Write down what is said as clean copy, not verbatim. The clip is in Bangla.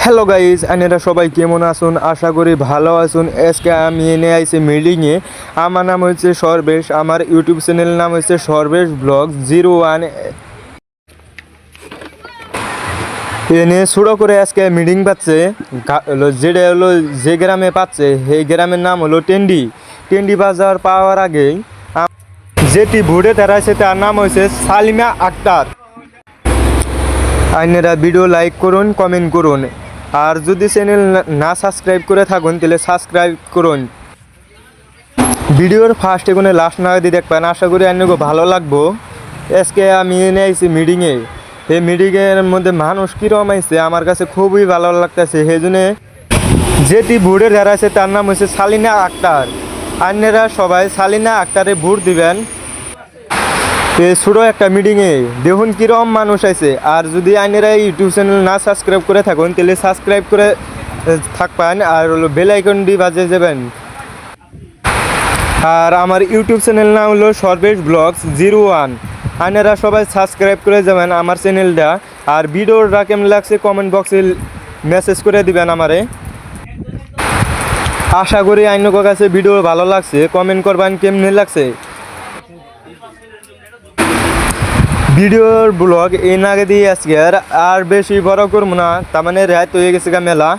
হ্যালো গাইজ, আপনারা সবাই কেমন আছেন? আশা করি ভালো আছেন। আজকে আমি এনে আইছি মিটিংয়ে। আমার নাম হচ্ছে সর্বেশ, আমার ইউটিউব চ্যানেল নাম হচ্ছে সর্বেশ ব্লগ 01। এনে শুরু করে আজকে মিটিং পাচ্ছে, যেটা হলো যে গ্রামে পাচ্ছে সেই গ্রামের নাম হলো টেন্ডি। টেন্ডি বাজার পাওয়ার আগেই যেটি ভোটে দাঁড়াইছে তার নাম হচ্ছে সালিমা আক্তার। আপনারা ভিডিও লাইক করুন, কমেন্ট করুন, আর যদি চ্যানেল না সাবস্ক্রাইব করে থাকুন তাহলে সাবস্ক্রাইব করুন। ভিডিওর ফার্স্ট এখানে লাস্ট না দিয়ে দেখবেন, আশা করি আপনাকে ভালো লাগবো। আজকে আমি এনে আইছি মিটিংয়ে। এই মিটিংয়ের মধ্যে মানুষ কীরকম আইছে আমার কাছে খুবই ভালো লাগতেছে। সেই জন্য যেটি ভোটে দাঁড়াইছে তার নাম হচ্ছে সালিনা আক্তার। আপনারা সবাই সালিনা আক্তারে ভোট দিবেন। এই ছোটো একটা মিটিংয়ে দেখুন কীরকম মানুষ আছে। আর যদি আপনারা ইউটিউব চ্যানেল না সাবস্ক্রাইব করে থাকুন তাহলে সাবস্ক্রাইব করে থাকবেন, আর হলো বেল আইকনটি বাজিয়ে যাবেন। আর আমার ইউটিউব চ্যানেল নাম হলো সর্বেশ ব্লগস 01। আপনারা সবাই সাবস্ক্রাইব করে যাবেন আমার চ্যানেলটা। আর ভিডিওটা কেমন লাগছে কমেন্ট বক্সে মেসেজ করে দিবেন আমারে। আশা করি আপনাদের কাছে ভিডিও ভালো লাগছে, কমেন্ট করবেন কেমন লাগছে। ভিডিওর ব্লগ এই আগে দিয়ে আজকে আর বেশি বড় করবো না, তার মানে রাত হয়ে গেছে মেলা।